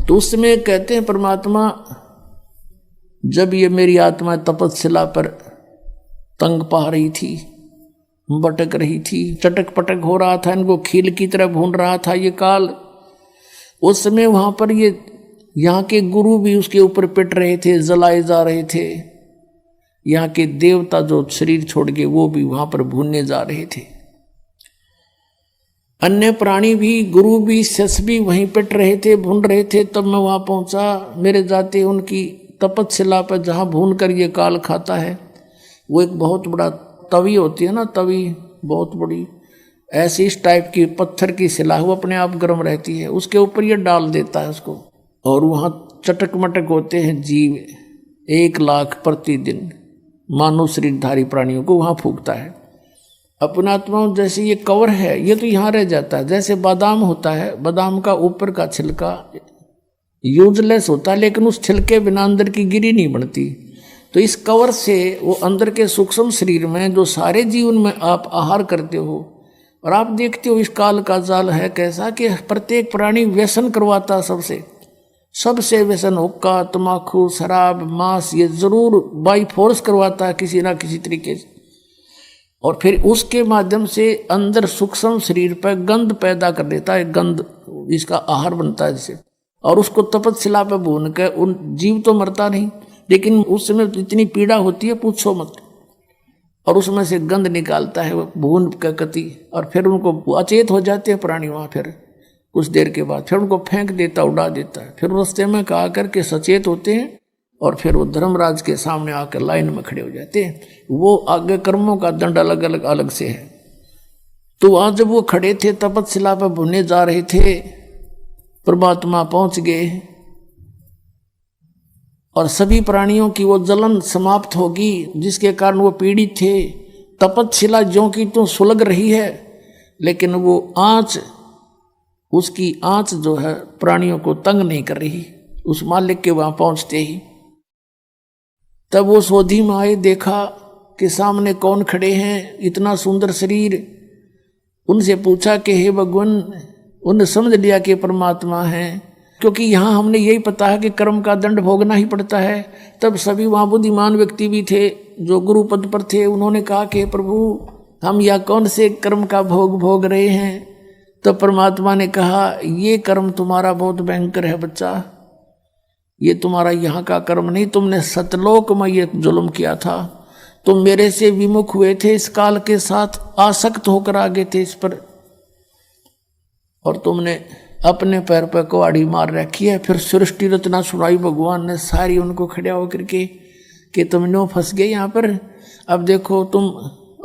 तो उस समय कहते हैं परमात्मा, जब ये मेरी आत्मा तपस्या पर तंग पा रही थी, भटक रही थी, चटक पटक हो रहा था, इनको खील की तरह भून रहा था ये काल, उस समय वहां पर ये यहाँ के गुरु भी उसके ऊपर पिट रहे थे, जलाए जा रहे थे। यहाँ के देवता जो शरीर छोड़ के वो भी वहां पर भूनने जा रहे थे। अन्य प्राणी भी, गुरु भी, शस भी वहीं पिट रहे थे, भून रहे थे। तब मैं वहां पहुंचा। मेरे जाते उनकी तपस्या पर जहां भून कर ये काल खाता है, वो एक बहुत बड़ा तवी होती है ना, तवी बहुत बड़ी, ऐसी इस टाइप की पत्थर की शिला, वो अपने आप गर्म रहती है, उसके ऊपर ये डाल देता है उसको। और वहाँ चटक मटक होते हैं जीव, 1 लाख प्रतिदिन मानव शरीरधारी प्राणियों को वहाँ फूकता है। अपना आत्मा जैसे ये कवर है, ये तो यहाँ रह जाता है। जैसे बादाम होता है, बादाम का ऊपर का छिलका यूजलेस होता है, लेकिन उस छिलके बिना अंदर की गिरी नहीं बनती। तो इस कवर से वो अंदर के सूक्ष्म शरीर में जो सारे जीवन में आप आहार करते हो, और आप देखते हो इस काल का जाल है कैसा कि प्रत्येक प्राणी व्यसन करवाता, सबसे व्यसन, हुक्का, तम्बाकू, शराब, मांस, ये जरूर बाई फोर्स करवाता है किसी ना किसी तरीके से। और फिर उसके माध्यम से अंदर सूक्ष्म शरीर पर गंध पैदा कर देता है, गंध इसका आहार बनता है जिसे, और उसको तपस्या पे भून कर उन जीव तो मरता नहीं, लेकिन उस समय इतनी पीड़ा होती है पूछो मत। और उसमें से गंध निकालता है वो भून का कति, और फिर उनको अचेत हो जाते हैं प्राणी वहाँ। फिर कुछ देर के बाद फिर उनको फेंक देता, उड़ा देता है। फिर रास्ते में कहा करके सचेत होते हैं, और फिर वो धर्मराज के सामने आकर लाइन में खड़े हो जाते हैं। वो आगे कर्मों का दंड अलग से है। तो वहाँ जब वो खड़े थे तपस्या पर भुने जा रहे थे, परमात्मा पहुँच गए, और सभी प्राणियों की वो जलन समाप्त होगी जिसके कारण वो पीड़ित थे। तपस्या ज्यों की तो सुलग रही है, लेकिन वो आँच, उसकी आँच जो है प्राणियों को तंग नहीं कर रही। उस मालिक के वहां पहुंचते ही तब वो सोधी में आए, देखा कि सामने कौन खड़े हैं, इतना सुंदर शरीर। उनसे पूछा कि हे भगवान, उन्हें समझ लिया कि परमात्मा हैं, क्योंकि यहाँ हमने यही पता है कि कर्म का दंड भोगना ही पड़ता है। तब सभी वहाँ बुद्धिमान व्यक्ति भी थे जो गुरु पद पर थे। उन्होंने कहा कि प्रभु, हम या कौन से कर्म का भोग रहे हैं? तो परमात्मा ने कहा, ये कर्म तुम्हारा बहुत भयंकर है बच्चा, ये तुम्हारा यहाँ का कर्म नहीं, तुमने सतलोक में ये जुल्म किया था। तुम मेरे से विमुख हुए थे, इस काल के साथ आसक्त होकर आगे थे इस पर, और तुमने अपने पैर पर कुहाड़ी मार रखी है। फिर सृष्टि रचना सुनाई भगवान ने सारी उनको खड़ा होकर के कि तुम नो फंस गए यहाँ पर। अब देखो तुम,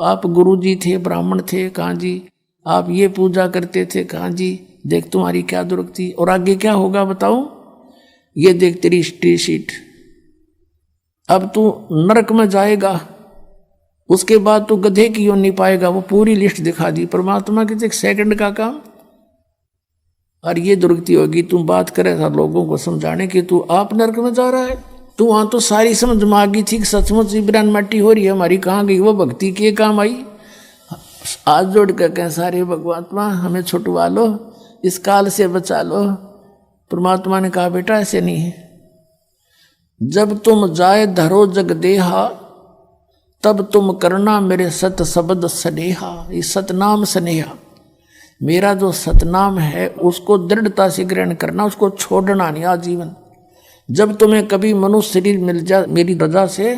आप गुरु जी थे, ब्राह्मण थे, कहाँ जी, आप ये पूजा करते थे, कहाँ जी, देख तुम्हारी क्या दुर्गति, और आगे क्या होगा बताओ, ये देख तेरी स्टे शीट, अब तू नरक में जाएगा, उसके बाद तू गधे की योनि नहीं पाएगा। वो पूरी लिस्ट दिखा दी परमात्मा के, एक सेकंड का काम, और ये दुर्गति होगी। तुम बात करे था लोगों को समझाने की, तू आप नरक में जा रहा है। तू वहां तो सारी समझ में आ गई थी कि सचमुच इब्रान मट्टी हो रही है हमारी, कहाँ गई वो भक्ति, के काम आई। आज जोड़ कर कहें सारे भगवात्मा हमें छुटवा लो, इस काल से बचा लो। परमात्मा ने कहा, बेटा ऐसे नहीं है, जब तुम जाए धरो जग देहा, तब तुम करना मेरे सत शब्द स्नेहा। इस सतनाम स्नेहा, मेरा जो सतनाम है उसको दृढ़ता से ग्रहण करना, उसको छोड़ना नहीं आजीवन। जब तुम्हें कभी मनुष्य शरीर मिल जाए मेरी रजा से,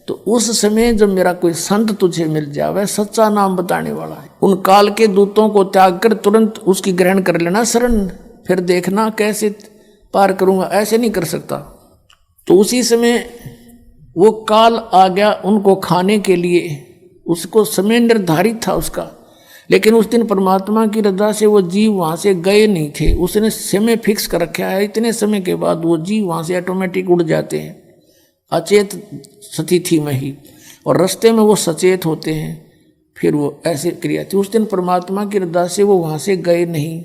तो उस समय जब मेरा कोई संत तुझे मिल जाए, सच्चा नाम बताने वाला है, उन काल के दूतों को त्याग कर तुरंत उसकी ग्रहण कर लेना शरण, फिर देखना कैसे पार करूंगा, ऐसे नहीं कर सकता। तो उसी समय वो काल आ गया उनको खाने के लिए, उसको समय निर्धारित था उसका। लेकिन उस दिन परमात्मा की रजा से वो जीव वहाँ से गए नहीं थे, उसने समय फिक्स कर रखा है। इतने समय के बाद वो जीव वहाँ से ऑटोमेटिक उड़ जाते हैं अचेत स्थिति में ही, और रास्ते में वो सचेत होते हैं। फिर वो ऐसे क्रिया थी। उस दिन परमात्मा की रजा से वो वहाँ से गए नहीं।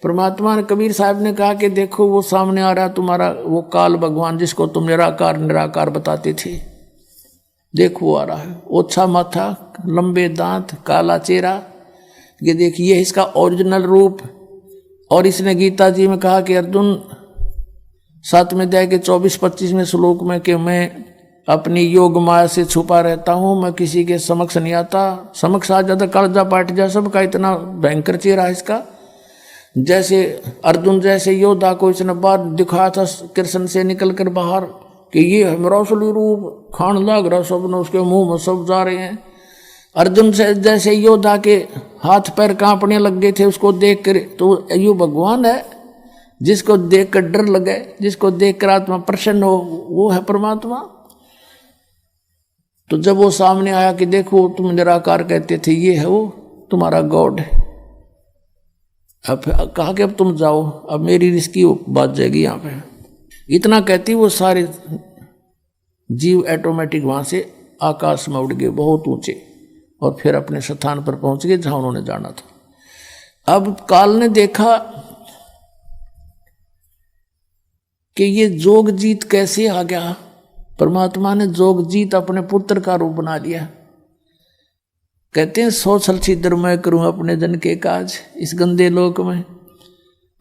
परमात्मा ने, कबीर साहब ने कहा कि देखो वो सामने आ रहा तुम्हारा वो काल भगवान, जिसको तुम निराकार निराकार बताते थे, देखो वो आ रहा है, ओछा माथा, लंबे दांत, काला चेहरा, ये देखिए इसका ओरिजिनल रूप। और इसने गीता जी में कहा कि अर्जुन, 7वें अध्याय के 24-25वें श्लोक में कि मैं अपनी योग माया से छुपा रहता हूं, मैं किसी के समक्ष नहीं आता, समक्ष आ जाता कालजा पाट जा सबका। इतना भयंकर चेहरा है इसका। जैसे अर्जुन जैसे योद्धा को इसने बाहर दिखाया था कृष्ण से निकल कर बाहर कि ये है मेरा असली रूप, खान लाग रहा सब ने उसके मुंह में सब जा रहे हैं। अर्जुन से जैसे योद्धा के हाथ पैर कांपने लग गए थे उसको देख कर, तो यो भगवान है जिसको देख कर डर लगे, जिसको देख कर आत्मा प्रसन्न हो, वो है परमात्मा। तो जब वो सामने आया कि देखो तुम निराकार कहते थे, ये है वो तुम्हारा गॉड है। अब कहा कि अब तुम जाओ, अब मेरी रिस्की बात जाएगी यहाँ पे। इतना कहती वो सारे जीव ऑटोमेटिक वहां से आकाश में उड़ गए बहुत ऊंचे, और फिर अपने स्थान पर पहुंच गए जहां उन्होंने जाना था। अब काल ने देखा कि ये जोग जीत कैसे आ गया। परमात्मा ने जोग जीत अपने पुत्र का रूप बना लिया। कहते हैं 100 छल छिद्र मैं करूं अपने जन के काज। इस गंदे लोक में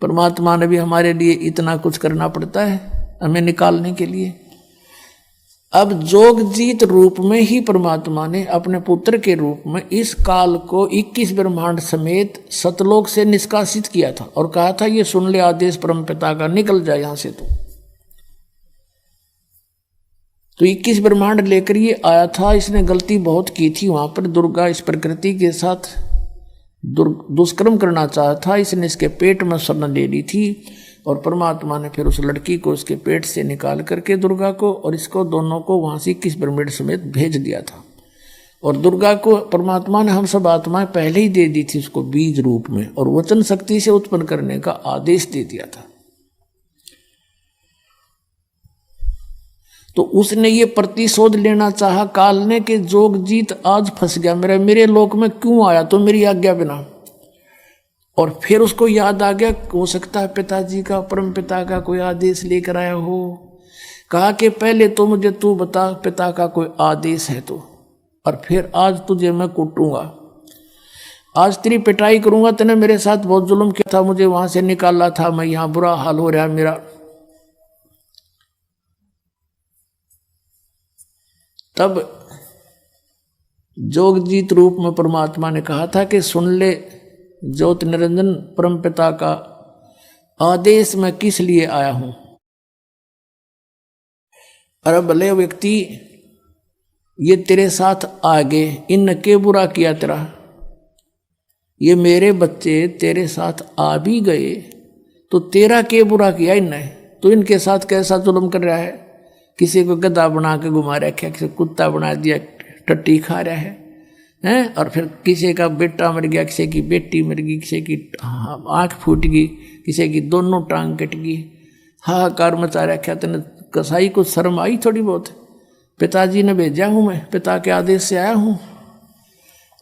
परमात्मा ने भी हमारे लिए इतना कुछ करना पड़ता है हमें निकालने के लिए। अब जोग जीत रूप में ही परमात्मा ने अपने पुत्र के रूप में इस काल को 21 ब्रह्मांड समेत सतलोक से निष्कासित किया था और कहा था ये सुन ले आदेश परमपिता का, निकल जाए यहां से। तो 21 ब्रह्मांड लेकर ये आया था। इसने गलती बहुत की थी वहां पर। दुर्गा इस प्रकृति के साथ दुष्कर्म करना चाहा था। इसने इसके पेट में शरण ले ली थी और परमात्मा ने फिर उस लड़की को इसके पेट से निकाल करके दुर्गा को और इसको दोनों को वहां से 21 ब्रह्मांड समेत भेज दिया था। और दुर्गा को परमात्मा ने हम सब आत्माएं पहले ही दे दी थी उसको बीज रूप में, और वचन शक्ति से उत्पन्न करने का आदेश दे दिया था। तो उसने ये प्रतिशोध लेना चाहा काल ने कि जोग जीत आज फंस गया, मेरे लोक में क्यों आया तो मेरी आज्ञा बिना। और फिर उसको याद आ गया, हो सकता है पिताजी का, परम पिता का कोई आदेश लेकर आया हो। कहा कि पहले तो मुझे तू बता पिता का कोई आदेश है तो, और फिर आज तुझे मैं कूटूंगा, आज तेरी पिटाई करूंगा। तूने मेरे साथ बहुत जुल्म किया था, मुझे वहां से निकाला था, मैं यहां बुरा हाल हो रहा मेरा। तब जोगजीत रूप में परमात्मा ने कहा था कि सुन ले ज्योत निरंजन परमपिता का आदेश मैं किस लिए आया हूं। अरे भले व्यक्ति ये तेरे साथ आ गए, इन के बुरा किया तेरा, ये मेरे बच्चे तेरे साथ आ भी गए तो तेरा के बुरा किया इनने। तो इनके साथ कैसा जुल्म कर रहा है, किसी को गधा बना के घुमा रखा, किसी को कुत्ता बना दिया, टट्टी खा रहा है हैं? और फिर किसी का बेटा मर गया, किसी की बेटी मर गई, किसी की आंख फूट गई, किसी की दोनों टांग कट गई, हाहाकार मचा रखा। तेने कसाई को शर्म आई थोड़ी बहुत? पिताजी ने भेजा हूँ मैं, पिता के आदेश से आया हूँ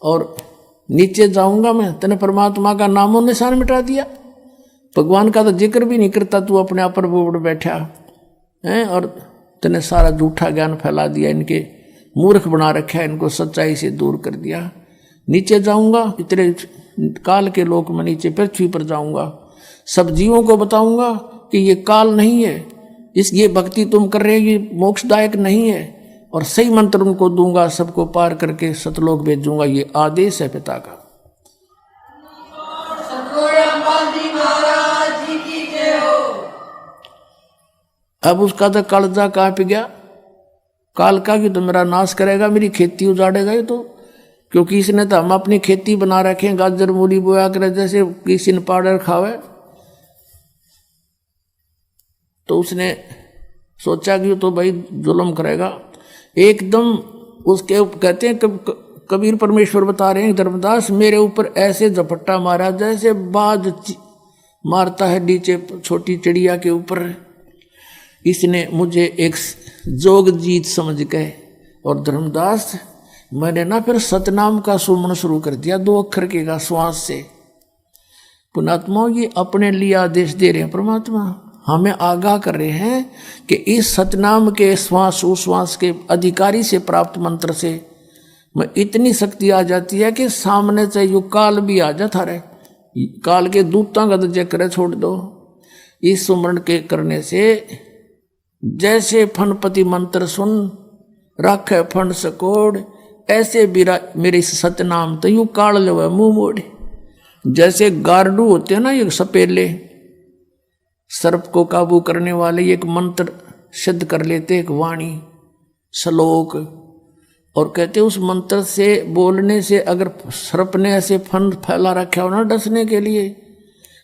और नीचे जाऊंगा मैं। तेने परमात्मा का नामो निशान मिटा दिया, भगवान का तो जिक्र भी नहीं करता तू, अपने आप पर बोल बैठा है और तेने सारा झूठा ज्ञान फैला दिया, इनके मूर्ख बना रखा है, इनको सच्चाई से दूर कर दिया। नीचे जाऊंगा, इतने काल के लोक में नीचे पृथ्वी पर जाऊंगा, सब जीवों को बताऊंगा कि ये काल नहीं है, ये भक्ति तुम कर रहे हो ये मोक्षदायक नहीं है, और सही मंत्र उनको दूंगा, सबको पार करके सतलोक भेजूंगा। ये आदेश है पिता का। अब उसका तो कालजा कांप गया, काल का कि तो मेरा नाश करेगा, मेरी खेती उजाड़ेगा ये तो, क्योंकि इसने तो हम अपनी खेती बना रखे हैं, गाजर मूली बोया करे जैसे किसी ने पाउडर खावे। तो उसने सोचा कि तो भाई जुल्म करेगा एकदम। उसके कहते हैं कबीर परमेश्वर बता रहे हैं धर्मदास, मेरे ऊपर ऐसे झपट्टा मारा जैसे बाज मारता है नीचे छोटी चिड़िया के ऊपर। इसने मुझे एक जोग जीत समझ गए, और धर्मदास मैंने ना फिर सतनाम का सुमन शुरू कर दिया 2 अक्षर के का श्वास से। पुणात्मा ये अपने लिए आदेश दे रहे हैं, परमात्मा हमें आगाह कर रहे हैं कि इस सतनाम के श्वास उश्वास के अधिकारी से प्राप्त मंत्र से मैं इतनी शक्ति आ जाती है कि सामने से यु काल भी आ जाता रहे, काल के दूतों का तो जय करे छोड़ दो। इस सुमरण के करने से जैसे फणपति मंत्र सुन राखे फण सकोड़, ऐसे मेरे सतनाम तो यू काल लवे मुंह मोड़े। जैसे गार्डू होते हैं ना ये सपेले, सर्प को काबू करने वाले, एक मंत्र सिद्ध कर लेते, एक वाणी श्लोक, और कहते उस मंत्र से बोलने से अगर सर्प ने ऐसे फन फैला रखा हो ना डसने के लिए,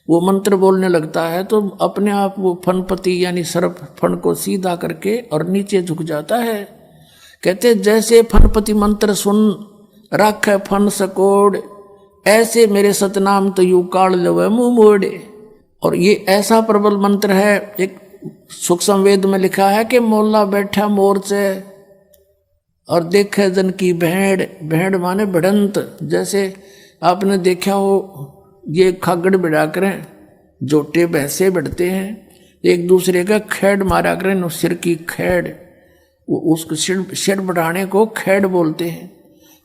वो मंत्र बोलने लगता है तो अपने आप वो फणपति यानी सर्प फण को सीधा करके और नीचे झुक जाता है। कहते जैसे फणपति मंत्र सुन राख फन सकोड़, ऐसे मेरे सतनाम तो यू काल लवे मुंह मोड़े। और ये ऐसा प्रबल मंत्र है, एक सूक्ष्म वेद में लिखा है कि मोला बैठा मोर्चे और देखे जन की भेड़, भेड़ माने भिड़ंत। जैसे आपने देखा हो ये खागड़ बिड़ा करें, जोटे भैंसे बढ़ते हैं, एक दूसरे का खेड़ मारा करें, सिर की खेड़, वो उसको सिर बढ़ाने को खेड़ बोलते हैं।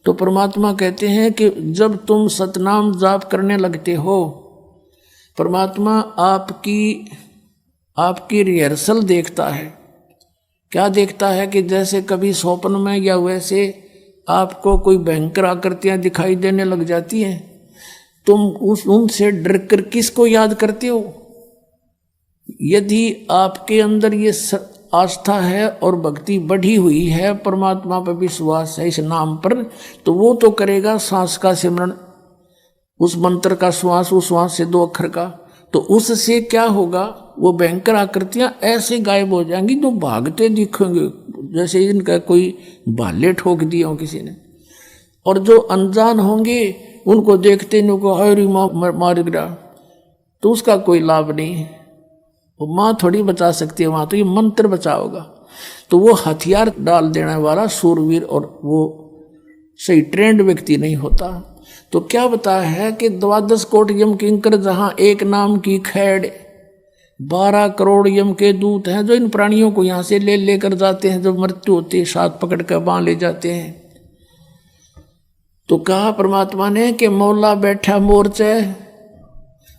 तो परमात्मा कहते हैं कि जब तुम सतनाम जाप करने लगते हो, परमात्मा आपकी रिहर्सल देखता है। क्या देखता है कि जैसे कभी स्वप्न में या वैसे आपको कोई भयंकर आकृतियां दिखाई देने लग जाती हैं, तुम उनसे डर कर किसको याद करते हो? यदि आपके अंदर ये आस्था है और भक्ति बढ़ी हुई है, परमात्मा पर विश्वास है इस नाम पर, तो वो तो करेगा सांस का सिमरण, उस मंत्र का श्वास, उस श्वास से 2 अक्षर का, तो उससे क्या होगा, वो भयंकर आकृतियां ऐसे गायब हो जाएंगी जो भागते दिखेंगे, जैसे इनका कोई भाले ठोक दिया हो किसी ने। और जो अनजान होंगे उनको देखते नहीं को हरी मार गिरा, तो उसका कोई लाभ नहीं है। वो माँ थोड़ी बचा सकती है, वहां तो ये मंत्र बचाओगा। तो वो हथियार डाल देने वाला सूरवीर और वो सही ट्रेंड व्यक्ति नहीं होता। तो क्या बताया है कि 12 कोट यम किंकर जहां एक नाम की खैड़, 12 करोड़ यम के दूत हैं जो इन प्राणियों को यहां से ले लेकर जाते हैं, जब मृत्यु होती है साथ पकड़ कर बांध ले जाते हैं। तो कहा परमात्मा ने कि मौला बैठा मोर्चे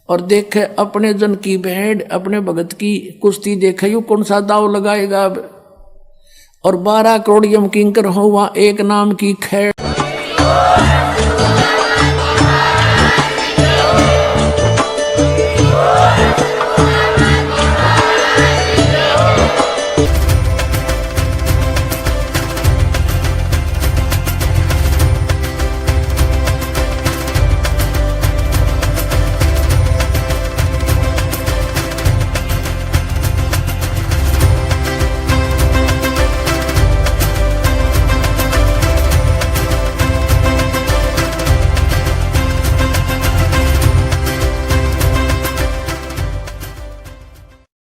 और देखे अपने जन की भेड़, अपने भगत की कुश्ती देखे, यू कौन सा दाव लगाएगा अब। और 12 करोड़ यम किंकर हो वहां एक नाम की खैड़।